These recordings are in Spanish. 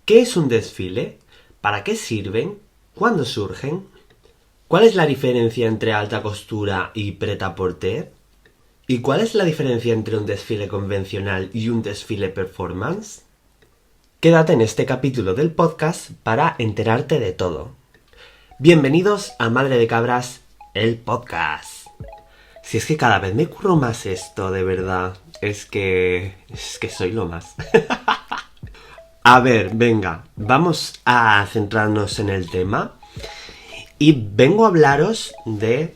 ¿Qué es un desfile? ¿Para qué sirven? ¿Cuándo surgen? ¿Cuál es la diferencia entre alta costura y prêt-à-porter? ¿Y cuál es la diferencia entre un desfile convencional y un desfile performance? Quédate en este capítulo del podcast para enterarte de todo. Bienvenidos a Madre de Cabras, el podcast. Si es que cada vez me curro más esto, de verdad. Es que soy lo más. A ver, venga, vamos a centrarnos en el tema. Y vengo a hablaros de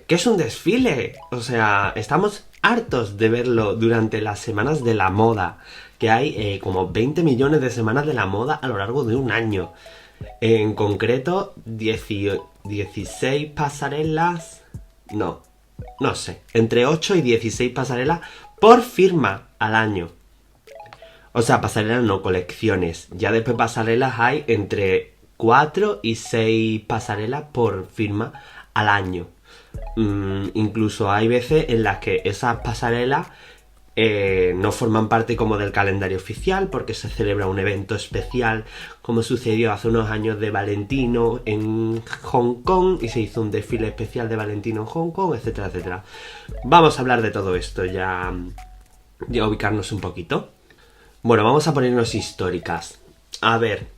qué es un desfile. O sea, estamos hartos de verlo durante las semanas de la moda. Que hay como 20 millones de semanas de la moda a lo largo de un año. En concreto, 16 pasarelas. No sé. Entre 8 y 16 pasarelas por firma al año. O sea, pasarelas no, colecciones. Ya después pasarelas hay entre 4 y 6 pasarelas por firma al año. Incluso hay veces en las que esas pasarelas no forman parte como del calendario oficial porque se celebra un evento especial, como sucedió hace unos años de Valentino en Hong Kong y se hizo un desfile especial de Valentino en Hong Kong, etcétera, etcétera. Vamos a hablar de todo esto ya ubicarnos un poquito. Bueno, vamos a ponernos históricas. A ver,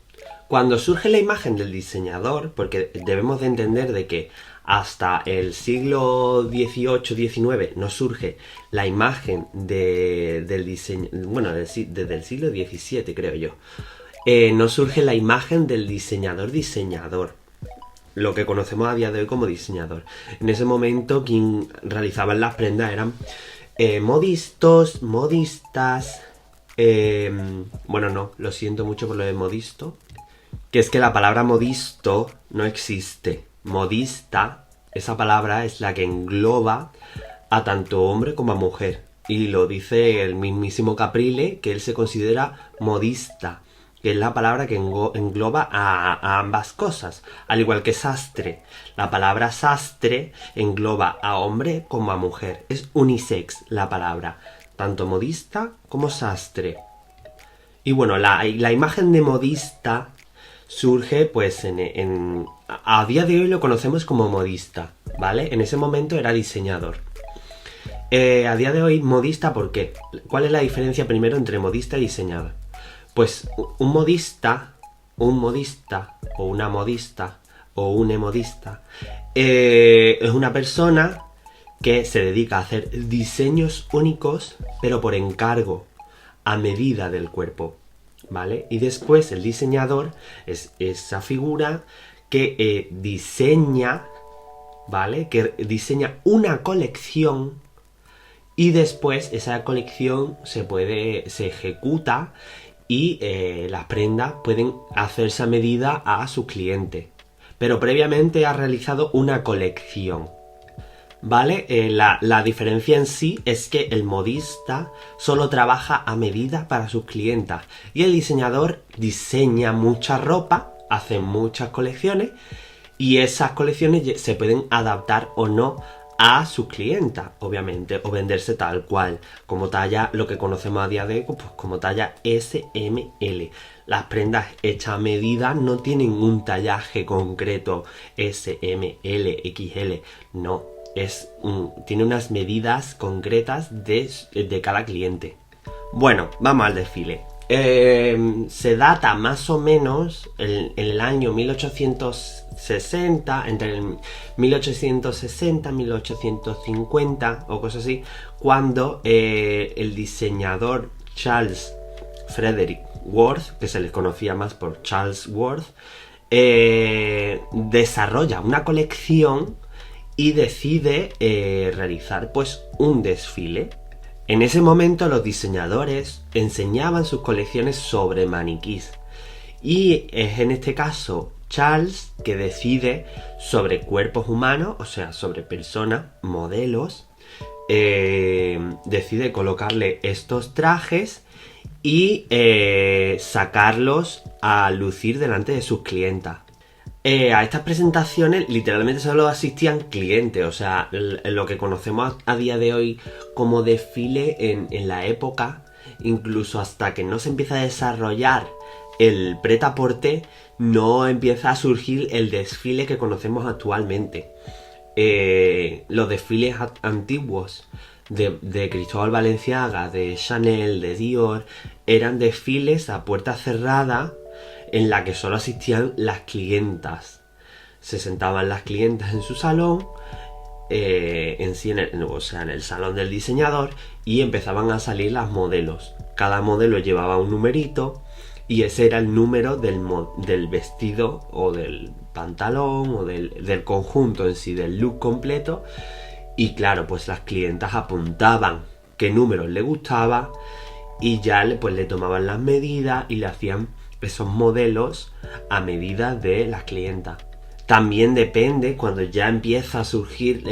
cuando surge la imagen del diseñador, porque debemos de entender de que hasta el siglo XVIII-XIX no surge la imagen del diseño, bueno, desde el siglo XVII creo yo, no surge la imagen del diseñador, lo que conocemos a día de hoy como diseñador. En ese momento quien realizaban las prendas eran modistas, bueno, no, lo siento mucho por lo de modisto, que es que la palabra modisto no existe. Modista, esa palabra es la que engloba a tanto hombre como a mujer. Y lo dice el mismísimo Caprile, que él se considera modista, que es la palabra que engloba a ambas cosas. Al igual que sastre. La palabra sastre engloba a hombre como a mujer. Es unisex la palabra. Tanto modista como sastre. Y bueno, la imagen de modista surge pues a día de hoy lo conocemos como modista, ¿vale? En ese momento era diseñador. A día de hoy modista, ¿por qué? ¿Cuál es la diferencia primero entre modista y diseñador? Pues un modista o una modista o un modista es una persona que se dedica a hacer diseños únicos, pero por encargo, a medida del cuerpo, ¿vale? Y después el diseñador es esa figura que diseña, ¿vale? Que diseña una colección y después esa colección se ejecuta y las prendas pueden hacerse a medida a su cliente. Pero previamente ha realizado una colección. ¿Vale? La diferencia en sí es que el modista solo trabaja a medida para sus clientas y el diseñador diseña mucha ropa, hace muchas colecciones y esas colecciones se pueden adaptar o no a sus clientas, obviamente, o venderse tal cual, como talla, lo que conocemos a día de hoy, pues como talla SML. Las prendas hechas a medida no tienen un tallaje concreto SML, XL, no. Tiene unas medidas concretas de cada cliente. Bueno, vamos al desfile. Se data más o menos en el año 1860, entre el 1860 y 1850 o cosas así, cuando el diseñador Charles Frederick Worth, que se le conocía más por Charles Worth, desarrolla una colección y decide realizar pues un desfile. En ese momento los diseñadores enseñaban sus colecciones sobre maniquís y es en este caso Charles que decide sobre cuerpos humanos, o sea, sobre personas, modelos, decide colocarle estos trajes y sacarlos a lucir delante de sus clientas. A estas presentaciones literalmente solo asistían clientes, o sea, lo que conocemos a día de hoy como desfile en la época, incluso hasta que no se empieza a desarrollar el prêt-à-porter no empieza a surgir el desfile que conocemos actualmente. Los desfiles antiguos de Cristóbal Balenciaga, de Chanel, de Dior, eran desfiles a puerta cerrada en la que solo asistían las clientas. Se sentaban las clientas en su salón, en el salón del diseñador, y empezaban a salir las modelos. Cada modelo llevaba un numerito y ese era el número del vestido o del pantalón o del conjunto en sí, del look completo. Y claro, pues las clientas apuntaban qué números le gustaba y ya le tomaban las medidas y le hacían esos modelos a medida de las clientas. También depende, cuando ya empieza a surgir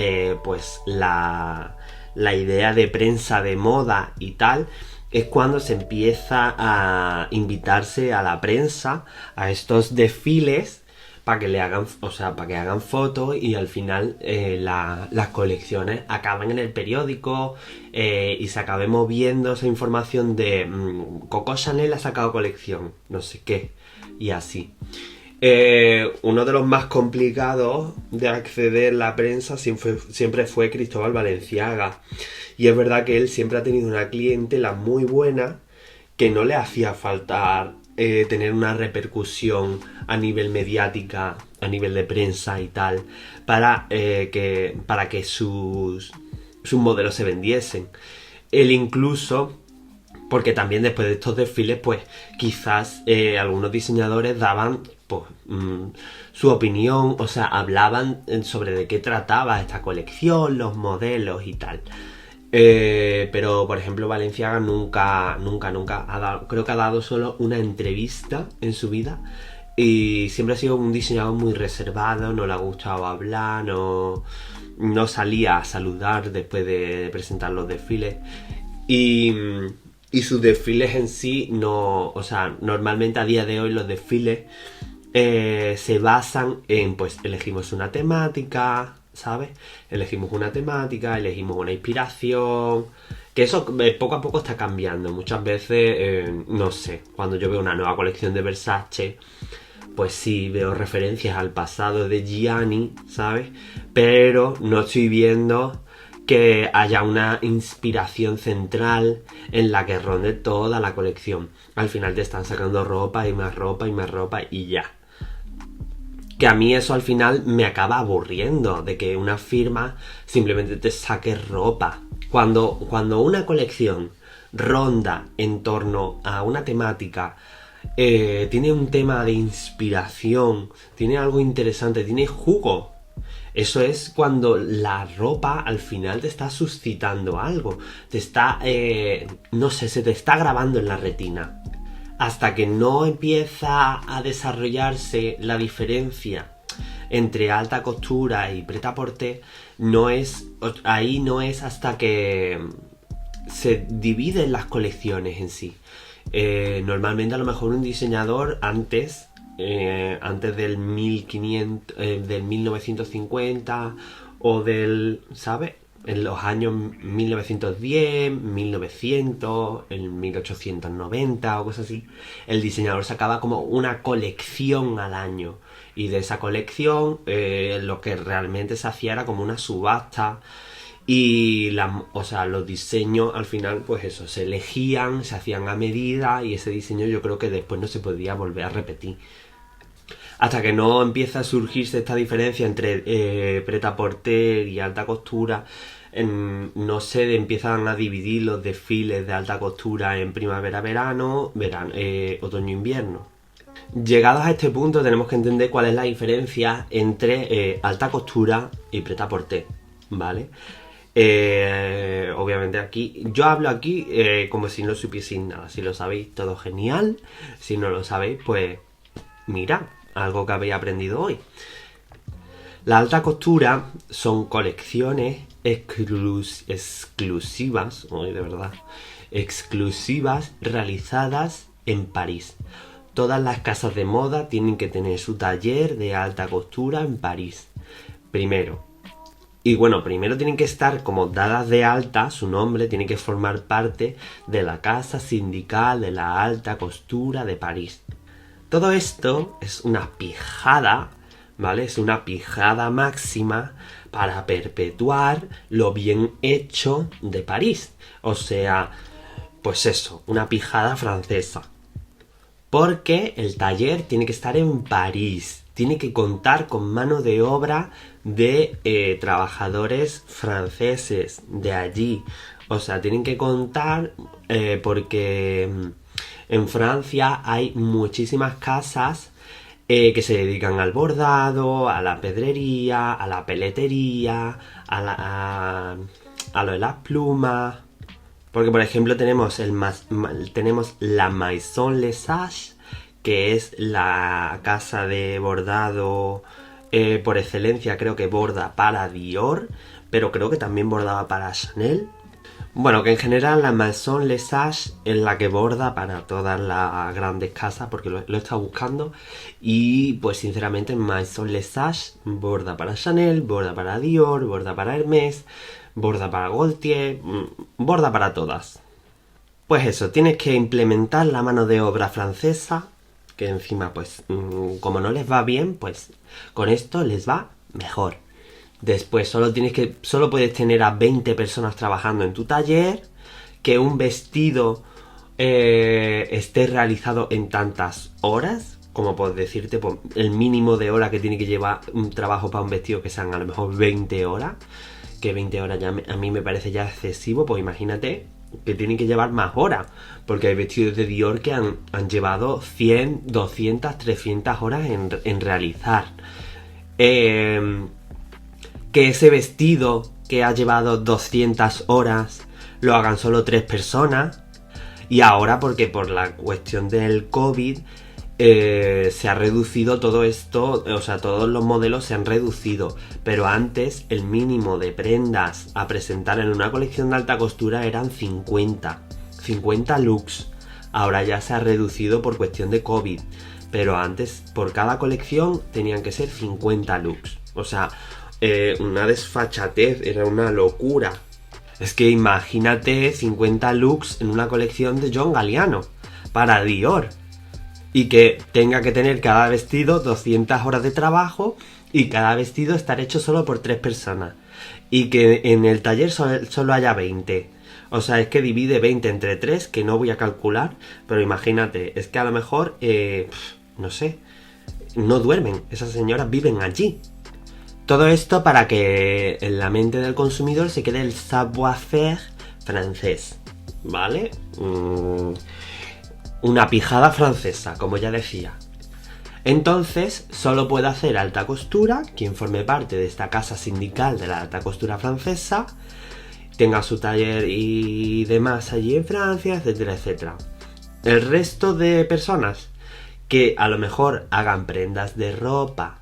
pues la idea de prensa de moda y tal, es cuando se empieza a invitarse a la prensa a estos desfiles para que hagan fotos y al final las colecciones acaben en el periódico y se acabe moviendo esa información de Coco Chanel ha sacado colección, no sé qué, y así. Uno de los más complicados de acceder a la prensa siempre fue Cristóbal Balenciaga. Y es verdad que él siempre ha tenido una clientela muy buena que no le hacía falta tener una repercusión a nivel mediática, a nivel de prensa y tal, para que sus modelos se vendiesen. Él incluso, porque también después de estos desfiles, pues quizás algunos diseñadores daban pues, su opinión, o sea, hablaban sobre de qué trataba esta colección, los modelos y tal. Pero por ejemplo Balenciaga nunca ha dado, creo que ha dado solo una entrevista en su vida y siempre ha sido un diseñador muy reservado, no le ha gustado hablar, no salía a saludar después de presentar los desfiles y sus desfiles en sí no, o sea, normalmente a día de hoy los desfiles se basan en, pues elegimos una temática, ¿sabes? Elegimos una temática, elegimos una inspiración, que eso poco a poco está cambiando. Muchas veces, no sé, cuando yo veo una nueva colección de Versace, pues sí, veo referencias al pasado de Gianni, ¿sabes? Pero no estoy viendo que haya una inspiración central en la que ronde toda la colección. Al final te están sacando ropa y más ropa y más ropa y ya. Que a mí eso al final me acaba aburriendo, de que una firma simplemente te saque ropa. Cuando una colección ronda en torno a una temática, tiene un tema de inspiración, tiene algo interesante, tiene jugo. Eso es cuando la ropa al final te está suscitando algo, te está, no sé, se te está grabando en la retina. Hasta que no empieza a desarrollarse la diferencia entre alta costura y prêt-à-porter, no es hasta que se dividen las colecciones en sí. Normalmente a lo mejor un diseñador antes del 1500, del 1950 o del, ¿sabes? En los años 1910, 1900, en 1890 o cosas así, el diseñador sacaba como una colección al año. Y de esa colección lo que realmente se hacía era como una subasta. Y los diseños al final, pues eso, se elegían, se hacían a medida y ese diseño yo creo que después no se podía volver a repetir. Hasta que no empieza a surgirse esta diferencia entre prêt-à-porter y alta costura, no sé, empiezan a dividir los desfiles de alta costura en primavera-verano, otoño-invierno. Llegados a este punto tenemos que entender cuál es la diferencia entre alta costura y prêt-à-porter, ¿vale? Obviamente yo hablo aquí como si no supieseis nada. Si lo sabéis, todo genial. Si no lo sabéis, pues mira, algo que habéis aprendido hoy. La alta costura son colecciones exclusivas, exclusivas realizadas en París. Todas las casas de moda tienen que tener su taller de alta costura en París. Primero tienen que estar como dadas de alta, su nombre tiene que formar parte de la Casa Sindical de la Alta Costura de París. Todo esto es una pijada, ¿vale? Es una pijada máxima para perpetuar lo bien hecho de París. O sea, pues eso, una pijada francesa. Porque el taller tiene que estar en París. Tiene que contar con mano de obra de trabajadores franceses de allí. O sea, tienen que contar porque en Francia hay muchísimas casas que se dedican al bordado, a la pedrería, a la peletería, a lo de las plumas. Porque, por ejemplo, tenemos la Maison Lesage, que es la casa de bordado por excelencia. Creo que borda para Dior, pero creo que también bordaba para Chanel. Bueno, que en general la Maison Lesage es la que borda para todas las grandes casas, porque lo he estado buscando. Y pues sinceramente Maison Lesage borda para Chanel, borda para Dior, borda para Hermès, borda para Gaultier, borda para todas. Pues eso, tienes que implementar la mano de obra francesa, que encima pues como no les va bien, pues con esto les va mejor. Después solo puedes tener a 20 personas trabajando en tu taller, que un vestido esté realizado en tantas horas, como por decirte, pues, el mínimo de hora que tiene que llevar un trabajo para un vestido, que sean a lo mejor 20 horas, que 20 horas ya a mí me parece ya excesivo. Pues imagínate que tienen que llevar más horas, porque hay vestidos de Dior que han llevado 100, 200, 300 horas en realizar. Que ese vestido que ha llevado 200 horas lo hagan solo 3 personas. Y ahora, porque por la cuestión del COVID se ha reducido todo esto, o sea, todos los modelos se han reducido. Pero antes el mínimo de prendas a presentar en una colección de alta costura eran 50 looks. Ahora ya se ha reducido por cuestión de COVID, pero antes por cada colección tenían que ser 50 looks. O sea, una desfachatez, era una locura. Es que imagínate 50 looks en una colección de John Galliano para Dior, y que tenga que tener cada vestido 200 horas de trabajo y cada vestido estar hecho solo por 3 personas, y que en el taller solo haya 20. O sea, es que divide 20 entre 3, que no voy a calcular, pero imagínate, es que a lo mejor no sé, no duermen, esas señoras viven allí. Todo esto para que en la mente del consumidor se quede el savoir-faire francés, ¿vale? Una pijada francesa, como ya decía. Entonces, solo puede hacer alta costura quien forme parte de esta casa sindical de la alta costura francesa, tenga su taller y demás allí en Francia, etcétera, etcétera. El resto de personas que a lo mejor hagan prendas de ropa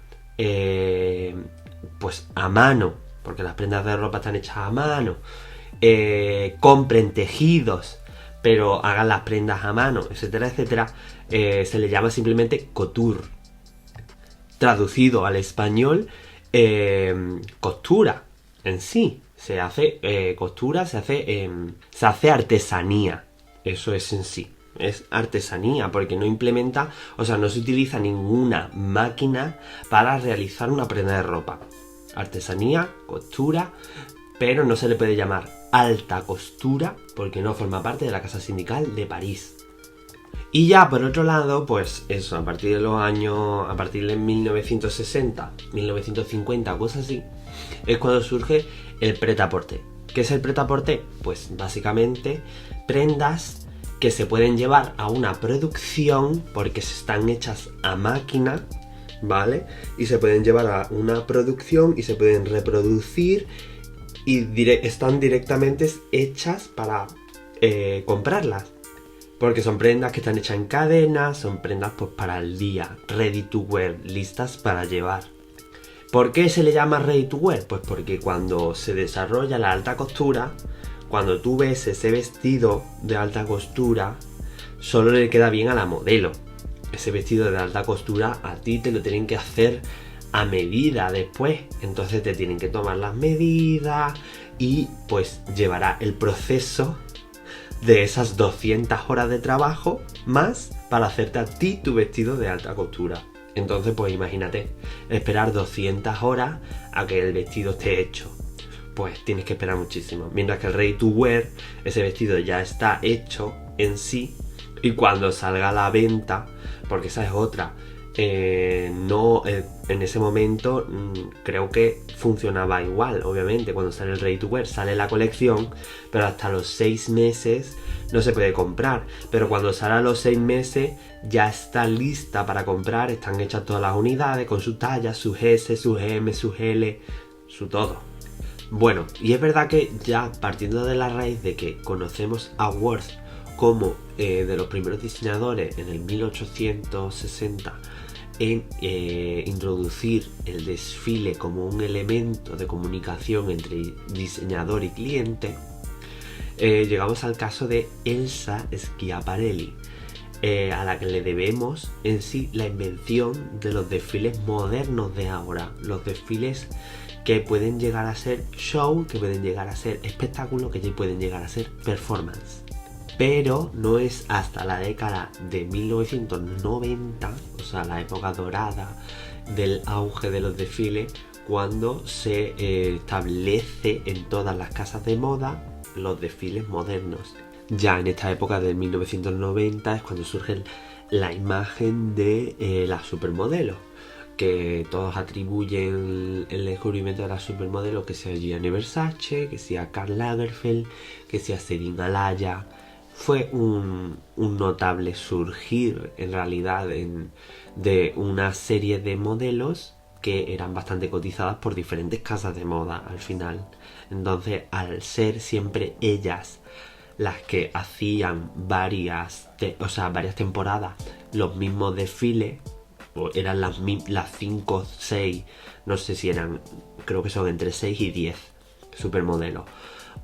pues a mano, porque las prendas de ropa están hechas a mano, compren tejidos, pero hagan las prendas a mano, etcétera, etcétera, se le llama simplemente couture. Traducido al español, costura en sí. Se hace costura, se hace artesanía. Eso es en sí. Es artesanía, porque no implementa, o sea, no se utiliza ninguna máquina para realizar una prenda de ropa. Artesanía, costura, pero no se le puede llamar alta costura porque no forma parte de la Casa Sindical de París. Y ya por otro lado, pues eso, a partir de 1960, 1950, cosas así, es cuando surge el prêt-à-porter. ¿Qué es el prêt-à-porter? Pues básicamente prendas que se pueden llevar a una producción porque están hechas a máquina, ¿vale? Y se pueden llevar a una producción y se pueden reproducir y están directamente hechas para comprarlas. Porque son prendas que están hechas en cadena, son prendas pues para el día, ready to wear, listas para llevar. ¿Por qué se le llama ready to wear? Pues porque cuando se desarrolla la alta costura, cuando tú ves ese vestido de alta costura, solo le queda bien a la modelo. Ese vestido de alta costura a ti te lo tienen que hacer a medida después. Entonces te tienen que tomar las medidas y pues llevará el proceso de esas 200 horas de trabajo más para hacerte a ti tu vestido de alta costura. Entonces, pues imagínate, esperar 200 horas a que el vestido esté hecho. Pues tienes que esperar muchísimo. Mientras que el ready to wear, ese vestido ya está hecho en sí, y cuando salga a la venta, porque esa es otra, en ese momento creo que funcionaba igual. Obviamente cuando sale el ready to wear sale la colección, pero hasta los 6 meses no se puede comprar. Pero cuando sale a los 6 meses ya está lista para comprar, están hechas todas las unidades con su talla, sus S, sus M, sus L, su todo. Bueno, y es verdad que ya partiendo de la raíz de que conocemos a Worth como de los primeros diseñadores en el 1860 en introducir el desfile como un elemento de comunicación entre diseñador y cliente, llegamos al caso de Elsa Schiaparelli, a la que le debemos en sí la invención de los desfiles modernos de ahora, los desfiles que pueden llegar a ser show, que pueden llegar a ser espectáculo, que pueden llegar a ser performance. Pero no es hasta la década de 1990, o sea, la época dorada del auge de los desfiles, cuando se establece en todas las casas de moda los desfiles modernos. Ya en esta época de 1990 es cuando surge la imagen de la supermodelo, que todos atribuyen el descubrimiento de la supermodelo, que sea Gianni Versace, que sea Karl Lagerfeld, que sea Celine Alaya. Fue un notable surgir en realidad de una serie de modelos que eran bastante cotizadas por diferentes casas de moda al final. Entonces, al ser siempre ellas las que hacían varias temporadas los mismos desfiles, eran las 5, 6, no sé si eran, creo que son entre 6 y 10 supermodelos,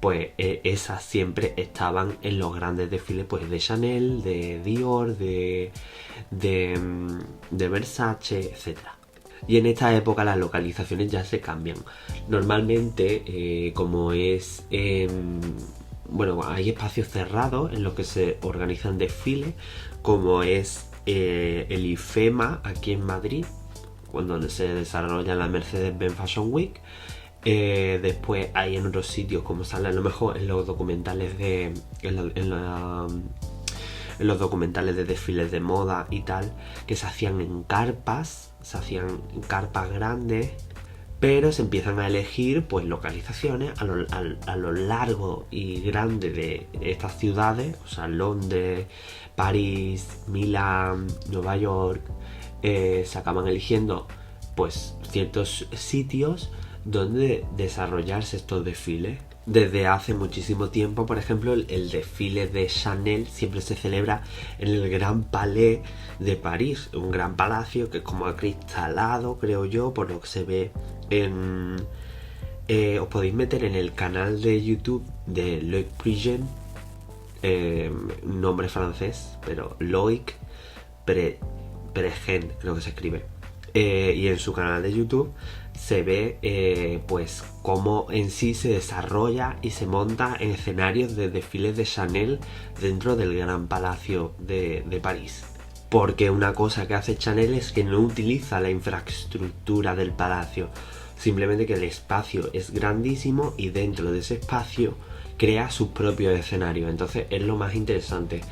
pues esas siempre estaban en los grandes desfiles, pues de Chanel, de Dior, de Versace, etc. Y en esta época las localizaciones ya se cambian. Normalmente, como es bueno, hay espacios cerrados en los que se organizan desfiles, como es el IFEMA aquí en Madrid, donde se desarrolla la Mercedes-Benz Fashion Week. Después hay en otros sitios, como sale a lo mejor en los documentales en los documentales de desfiles de moda y tal, que se hacían en carpas, grandes, pero se empiezan a elegir pues localizaciones a lo largo y grande de estas ciudades, o sea, Londres, París, Milán, Nueva York. Se acaban eligiendo pues ciertos sitios donde desarrollarse estos desfiles. Desde hace muchísimo tiempo, por ejemplo, el desfile de Chanel siempre se celebra en el Gran Palais de París, un gran palacio que es como acristalado, creo yo, por lo que se ve en... os podéis meter en el canal de YouTube de Loic Prigent, nombre francés, pero Loic Prigent creo que se escribe, y en su canal de YouTube se ve pues cómo en sí se desarrolla y se monta en escenarios de desfiles de Chanel dentro del Gran Palacio de París. Porque una cosa que hace Chanel es que no utiliza la infraestructura del palacio, simplemente que el espacio es grandísimo y dentro de ese espacio crea sus propios escenarios. Entonces es lo más interesante.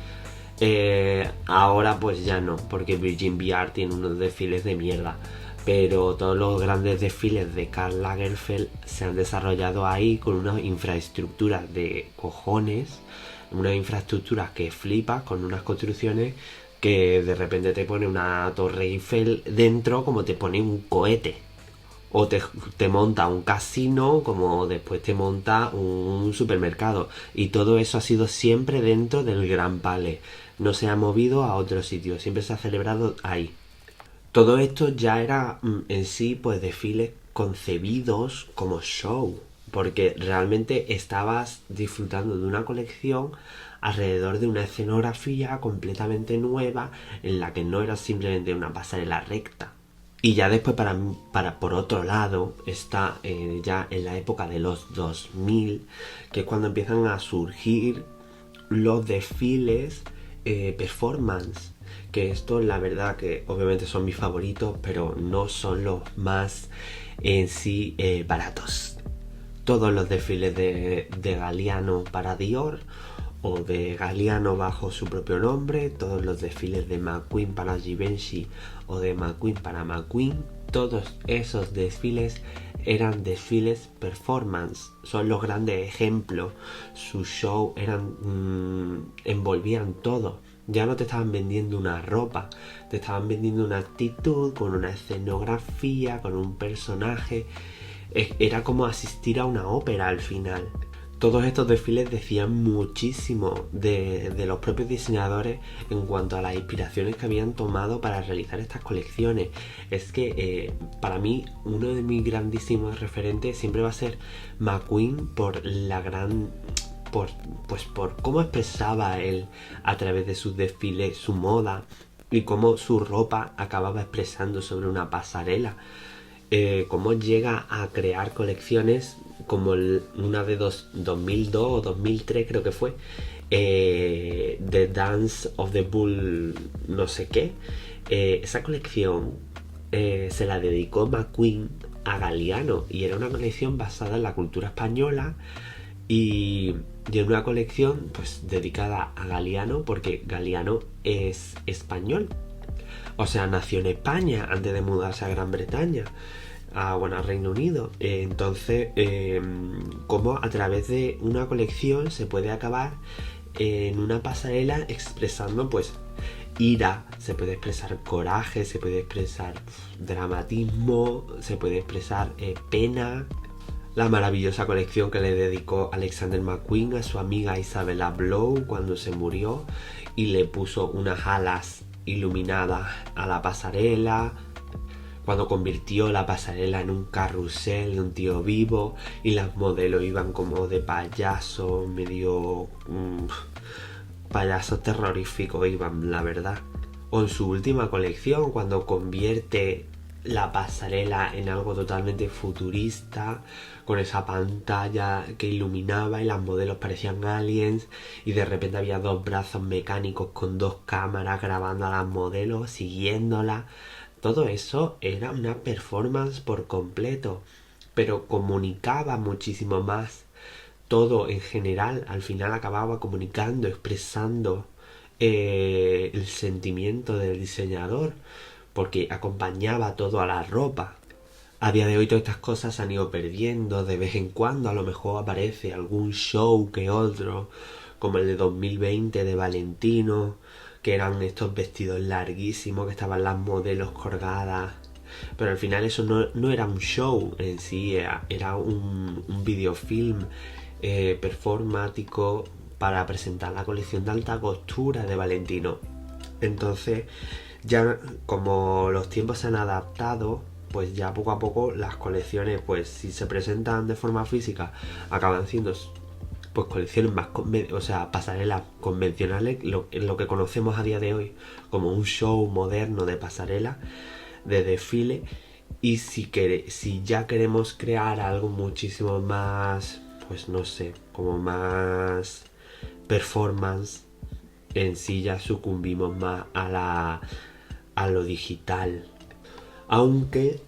Ahora pues ya no, porque Virgin Viard tiene unos desfiles de mierda, pero todos los grandes desfiles de Karl Lagerfeld se han desarrollado ahí con unas infraestructuras de cojones, unas infraestructuras que flipas, con unas construcciones que de repente te pone una torre Eiffel dentro, como te pone un cohete, o te monta un casino, como después te monta un supermercado, y todo eso ha sido siempre dentro del Gran Palais, no se ha movido a otro sitio, siempre se ha celebrado ahí. Todo esto ya era en sí pues desfiles concebidos como show, porque realmente estabas disfrutando de una colección alrededor de una escenografía completamente nueva, en la que no era simplemente una pasarela recta. Y ya después por otro lado está ya en la época de los 2000, que es cuando empiezan a surgir los desfiles performance, que esto la verdad que obviamente son mis favoritos, pero no son los más en sí baratos. Todos los desfiles de Galliano para Dior o de Galliano bajo su propio nombre, todos los desfiles de McQueen para Givenchy o de McQueen para McQueen, todos esos desfiles eran desfiles performance, son los grandes ejemplos. Su show envolvían todo. Ya no te estaban vendiendo una ropa, te estaban vendiendo una actitud con una escenografía, con un personaje. Era como asistir a una ópera al final. Todos estos desfiles decían muchísimo de los propios diseñadores en cuanto a las inspiraciones que habían tomado para realizar estas colecciones. Es que para mí uno de mis grandísimos referentes siempre va a ser McQueen por cómo expresaba él a través de sus desfiles su moda y cómo su ropa acababa expresando sobre una pasarela. Cómo llega a crear colecciones como una de 2002 o 2003 creo que fue, The Dance of the Bull no sé qué. Esa colección se la dedicó McQueen a Galliano y era una colección basada en la cultura española y en una colección pues dedicada a Galliano porque Galliano es español. O sea, nació en España antes de mudarse a Gran Bretaña, a Reino Unido. Entonces, cómo a través de una colección se puede acabar en una pasarela expresando pues ira, se puede expresar coraje, se puede expresar dramatismo, se puede expresar pena. La maravillosa colección que le dedicó Alexander McQueen a su amiga Isabella Blow cuando se murió y le puso unas alas iluminadas a la pasarela, cuando convirtió la pasarela en un carrusel de un tío vivo y las modelos iban como de payaso, medio payasos terroríficos iban, la verdad. O en su última colección, cuando convierte la pasarela en algo totalmente futurista, con esa pantalla que iluminaba y las modelos parecían aliens y de repente había dos brazos mecánicos con dos cámaras grabando a las modelos, siguiéndola. Todo eso era una performance por completo, pero comunicaba muchísimo más. Todo en general al final acababa comunicando, expresando el sentimiento del diseñador, porque acompañaba todo a la ropa. A día de hoy todas estas cosas se han ido perdiendo, de vez en cuando a lo mejor aparece algún show que otro, como el de 2020 de Valentino, que eran estos vestidos larguísimos, que estaban las modelos colgadas, pero al final eso no era un show en sí, era un videofilm performático para presentar la colección de alta costura de Valentino. Entonces ya como los tiempos se han adaptado, pues ya poco a poco las colecciones, pues si se presentan de forma física, acaban siendo pues colecciones más, o sea, pasarelas convencionales, lo que conocemos a día de hoy como un show moderno de pasarela, de desfile. Y si ya queremos crear algo muchísimo más, pues no sé, como más performance, en sí ya sucumbimos más a lo digital. Aunque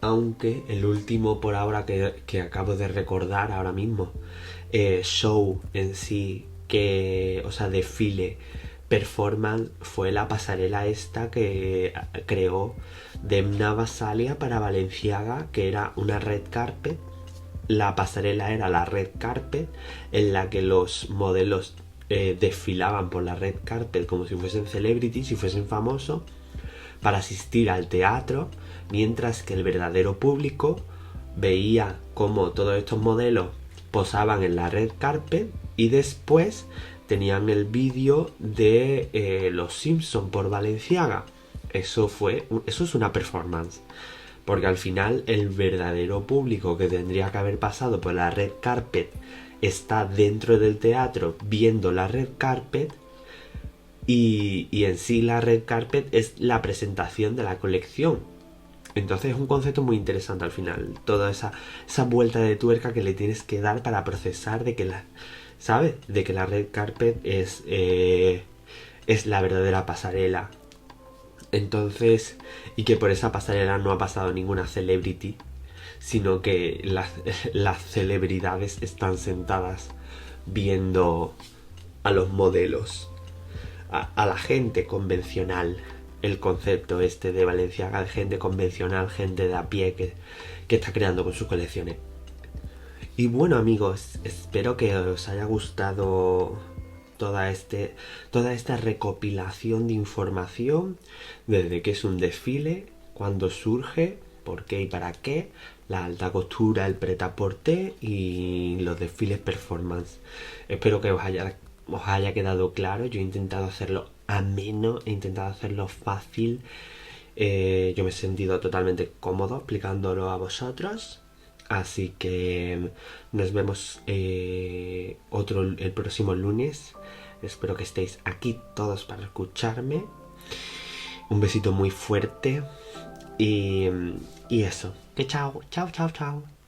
el último por ahora que acabo de recordar ahora mismo, show en sí, desfile, performance, fue la pasarela esta que creó Demna Gvasalia para Balenciaga, que era una red carpet. La pasarela era la red carpet en la que los modelos desfilaban por la red carpet como si fuesen celebrities, si fuesen famosos, para asistir al teatro, mientras que el verdadero público veía cómo todos estos modelos posaban en la red carpet y después tenían el vídeo de Los Simpson por Balenciaga. Eso es una performance, porque al final el verdadero público que tendría que haber pasado por la red carpet está dentro del teatro viendo la red carpet. Y en sí la red carpet es la presentación de la colección. Entonces es un concepto muy interesante al final. Toda esa vuelta de tuerca que le tienes que dar para procesar de que la red carpet es es la verdadera pasarela. Entonces, y que por esa pasarela no ha pasado ninguna celebrity, sino que las celebridades están sentadas viendo a los modelos, a la gente convencional. El concepto este de Balenciaga, de gente convencional, gente de a pie que está creando con sus colecciones. Y bueno, amigos, espero que os haya gustado toda esta recopilación de información desde qué es un desfile, cuándo surge, por qué y para qué, la alta costura, el prêt-à-porter y los desfiles performance. Espero que os haya quedado claro. Yo he intentado hacerlo ameno, he intentado hacerlo fácil. Yo me he sentido totalmente cómodo explicándolo a vosotros. Así que nos vemos el próximo lunes. Espero que estéis aquí todos para escucharme. Un besito muy fuerte. Y eso. Que chao, chao, chao, chao.